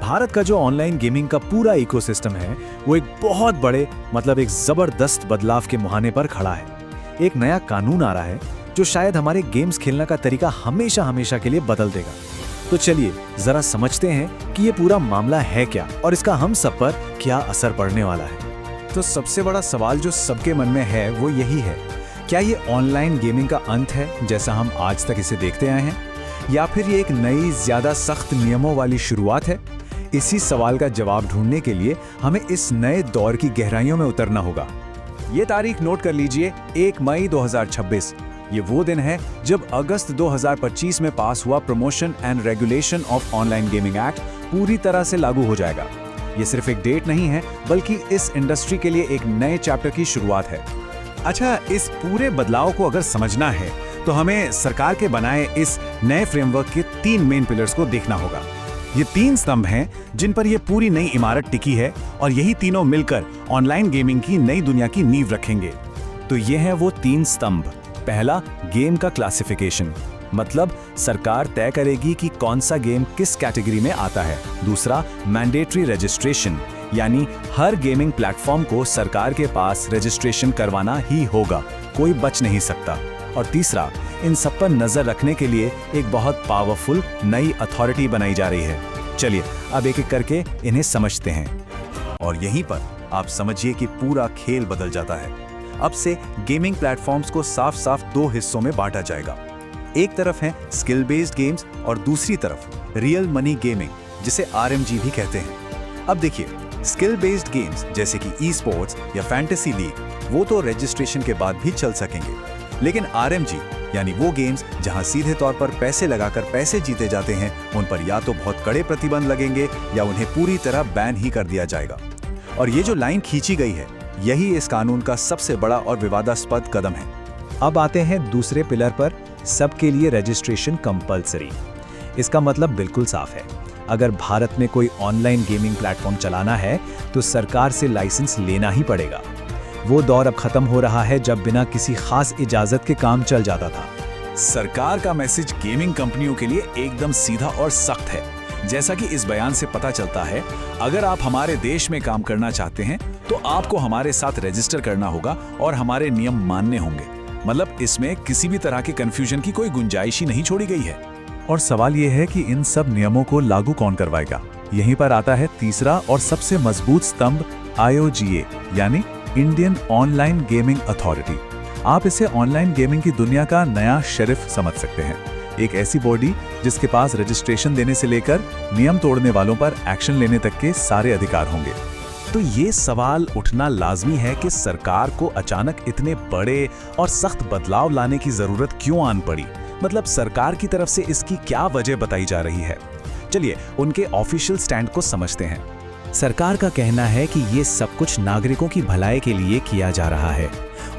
भारत का जो online gaming का पूरा इकोसिस्टम है वो एक बहुत बड़े एक जबरदस्त बदलाव के मुहाने पर खड़ा है। एक नया कानून आ रहा है जो शायद हमारे गेम्स खेलने का तरीका हमेशा हमेशा के लिए बदल देगा। तो चलिए जरा समझते हैं कि ये पूरा मामला है क्या और इसका हम सब पर क्या असर पड़ने वाला है। तो सबसे बड़ा सवाल जो सबके मन में है वो यही है, क्या ये ऑनलाइन गेमिंग का अंत है जैसा हम आज तक इसे देखते आए हैं, या फिर ये एक नई ज्यादा सख्त नियमों वाली शुरुआत है? इसी सवाल का जवाब ढूंढने के लिए हमें इस नए दौर की गहराइयों में उतरना होगा। ये तारीख नोट कर लीजिए, 1 मई 2026। ये वो दिन है जब अगस्त 2025 में पास हुआ promotion and regulation of online gaming act पूरी तरह से लागू हो जाएगा। ये सिर्फ एक डेट नहीं है बल्कि इस इंडस्ट्री के लिए एक नए चैप्टर की शुरुआत है। अच्छा, इस पूरे बदलाव को अगर समझना है तो हमें सरकार के बनाए इस नए फ्रेमवर्क के 3 मेन पिलर्स को देखना होगा। ये 3 स्तंभ हैं जिन पर ये पूरी नई इमारत टिकी है और यही तीनों मिलकर ऑनलाइन गेमिंग की नई दुनिया की नींव रखेंगे। तो ये हैं वो 3 स्तंभ। पहला, गेम का क्लासिफिकेशन, मतलब सरकार तय करेगी कि कौन सा गेम किस कैटेगरी में आता है। दूसरा, मैंडेटरी रजिस्ट्रेशन, यानी हर गेमिंग प्लेटफॉर्म को सरकार के पास रजिस्ट्रेशन करवाना ही होगा, कोई बच नहीं सकता। और तीसरा, इन सब पर नजर रखने के लिए एक बहुत पावरफुल नई अथॉरिटी बनाई जा रही है। चलिए अब एक एक करके इन्हें समझते हैं। और यहीं पर आप समझिए कि पूरा खेल बदल जाता है। अब से गेमिंग प्लेटफॉर्म्स को साफ साफ 2 हिस्सों में बांटा जाएगा। एक तरफ है स्किल बेस्ड गेम्स और दूसरी तरफ रियल मनी गेमिंग, जिसे RMG भी कहते हैं। अब देखिए, स्किल बेस्ड गेम्स जैसे कि ई स्पोर्ट्स या फैंटेसी लीग, वो तो रजिस्ट्रेशन के बाद भी चल सकेंगे, लेकिन RMG यानी वो गेम्स जहां सीधे तौर पर पैसे लगाकर पैसे जीते जाते हैं, उन पर या तो बहुत कड़े प्रतिबंध लगेंगे या उन्हें पूरी तरह बैन ही कर दिया जाएगा। और ये जो लाइन खींची गई है, यही इस कानून का सबसे बड़ा और विवादास्पद कदम है। अब आते हैं दूसरे पिलर पर, सबके लिए रजिस्ट्रेशन कंपल्सरी। इसका मतलब बिल्कुल साफ है, अगर भारत में कोई ऑनलाइन गेमिंग प्लेटफॉर्म चलाना है तो सरकार से लाइसेंस लेना ही पड़ेगा। वो दौर अब खत्म हो रहा है जब बिना किसी खास इजाजत के काम चल जाता था। सरकार का मैसेज गेमिंग कंपनियों के लिए एकदम सीधा और सख्त है। जैसा कि इस बयान से पता चलता है, अगर आप हमारे देश में काम करना चाहते हैं तो आपको हमारे साथ रजिस्टर करना होगा और हमारे नियम मानने होंगे। मतलब इसमें किसी भी तरह के कंफ्यूजन की कोई गुंजाइश ही नहीं छोड़ी गई है। और सवाल ये है कि इन सब नियमों को लागू कौन करवाएगा? यहीं पर आता है तीसरा और सबसे मजबूत स्तंभ, IOGA यानी इंडियन ऑनलाइन गेमिंग अथॉरिटी। आप इसे ऑनलाइन गेमिंग की दुनिया का नया शेरिफ समझ सकते हैं। एक ऐसी बॉडी जिसके पास रजिस्ट्रेशन देने से लेकर नियम तोड़ने वालों पर एक्शन लेने तक के सारे अधिकार होंगे। तो ये सवाल उठना लाजमी है कि सरकार को अचानक इतने बड़े और सख्त बदलाव लाने की जरूरत क्यों आन पड़ी? मतलब सरकार की तरफ से इसकी क्या वजह बताई जा रही है? चलिए उनके ऑफिशियल स्टैंड को समझते हैं। सरकार का कहना है कि ये सब कुछ नागरिकों की भलाई के लिए किया जा रहा है।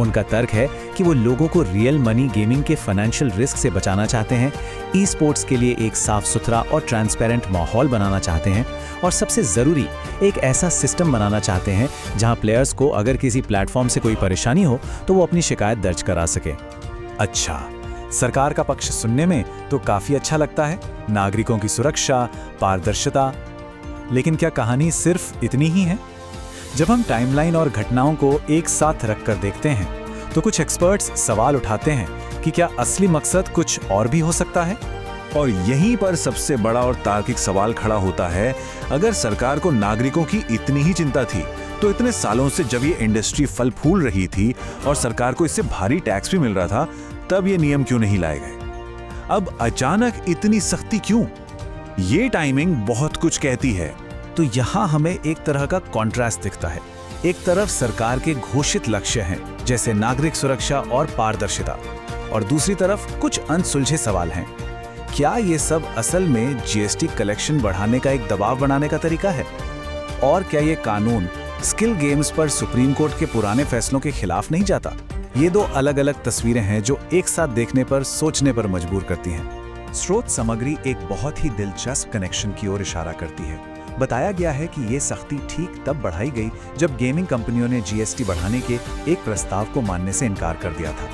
उनका तर्क है कि वो लोगों को रियल मनी गेमिंग के फाइनेंशियल रिस्क से बचाना चाहते हैं, ई स्पोर्ट्स के लिए एक साफ सुथरा और ट्रांसपेरेंट माहौल बनाना चाहते हैं, और सबसे ज़रूरी एक ऐसा सिस्टम बनाना चाहते हैं जहां प्लेयर्स को अगर किसी प्लेटफॉर्म से कोई परेशानी हो तो वो अपनी शिकायत दर्ज करा सके। अच्छा, सरकार का पक्ष सुनने में तो काफ़ी अच्छा लगता है, नागरिकों की सुरक्षा, पारदर्शिता। लेकिन क्या कहानी सिर्फ इतनी ही है? जब हम टाइमलाइन और घटनाओं को एक साथ रखकर देखते हैं तो कुछ एक्सपर्ट्स सवाल उठाते हैं कि क्या असली मकसद कुछ और भी हो सकता है? और यहीं पर सबसे बड़ा और तार्किक सवाल खड़ा होता है, अगर सरकार को नागरिकों की इतनी ही चिंता थी तो इतने सालों से जब ये इंडस्ट्री फल फूल रही थी और सरकार को इससे भारी टैक्स भी मिल रहा था, तब ये नियम क्यों नहीं लाए गए? अब अचानक इतनी सख्ती क्यों? ये टाइमिंग बहुत कुछ कहती है। तो यहाँ हमें एक तरह का कॉन्ट्रास्ट दिखता है। एक तरफ सरकार के घोषित लक्ष्य हैं जैसे नागरिक सुरक्षा और पारदर्शिता, और दूसरी तरफ कुछ अनसुलझे सवाल हैं। क्या ये सब असल में GST कलेक्शन बढ़ाने का एक दबाव बनाने का तरीका है? और क्या ये कानून स्किल गेम्स पर सुप्रीम कोर्ट के पुराने फैसलों के खिलाफ नहीं जाता? ये 2 अलग अलग तस्वीरें हैं जो एक साथ देखने पर सोचने पर मजबूर करती हैं। स्रोत सामग्री एक बहुत ही दिलचस्प कनेक्शन की ओर इशारा करती है। बताया गया है कि ये सख्ती ठीक तब बढ़ाई गई जब गेमिंग कंपनियों ने GST बढ़ाने के एक प्रस्ताव को मानने से इनकार कर दिया था।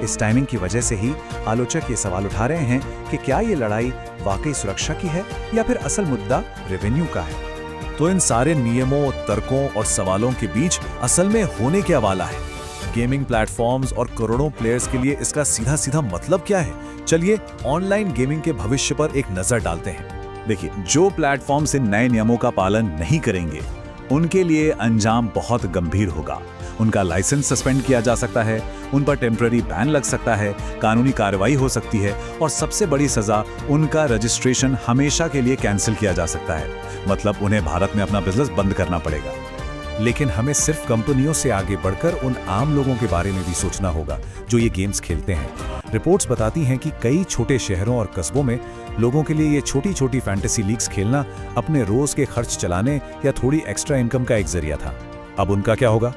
इस टाइमिंग की वजह से ही आलोचक ये सवाल उठा रहे हैं कि क्या ये लड़ाई वाकई सुरक्षा की है या फिर असल मुद्दा रेवेन्यू का है। तो इन सारे नियमों, तर्कों और सवालों के बीच असल में होने क्या वाला है? गेमिंग प्लेटफॉर्म्स और करोड़ों प्लेयर्स के लिए इसका सीधा सीधा मतलब क्या है? चलिए ऑनलाइन गेमिंग के भविष्य पर एक नजर डालते हैं। देखिए, जो प्लेटफॉर्म से नए नियमों का पालन नहीं करेंगे उनके लिए अंजाम बहुत गंभीर होगा। उनका लाइसेंस सस्पेंड किया जा सकता है, उन पर टेम्पररी बैन लग सकता है, कानूनी कार्रवाई हो सकती है और सबसे बड़ी सजा, उनका रजिस्ट्रेशन हमेशा के लिए कैंसिल किया जा सकता है। मतलब उन्हें भारत में अपना बिजनेस बंद करना पड़ेगा। लेकिन हमें सिर्फ कंपनियों से आगे बढ़कर उन आम लोगों के बारे में भी सोचना होगा जो ये गेम्स खेलते हैं। रिपोर्ट्स बताती हैं कि कई छोटे शहरों और कस्बों में लोगों के लिए ये छोटी छोटी फैंटेसी लीग्स खेलना अपने रोज के खर्च चलाने या थोड़ी एक्स्ट्रा इनकम का एक जरिया था। अब उनका क्या होगा?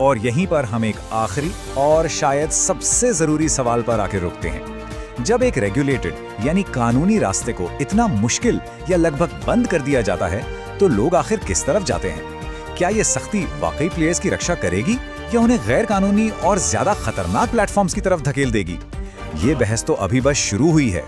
और यहीं पर हम एक आखिरी और शायद सबसे जरूरी सवाल पर आके रुकते हैं। जब एक रेगुलेटेड यानी कानूनी रास्ते को इतना मुश्किल या लगभग बंद कर दिया जाता है तो लोग आखिर किस तरफ जाते हैं? क्या ये सख्ती वाकई प्लेयर्स की रक्षा करेगी या उन्हें गैर कानूनी और ज्यादा खतरनाक प्लेटफॉर्म्स की तरफ धकेल देगी? ये बहस तो अभी बस शुरू हुई है।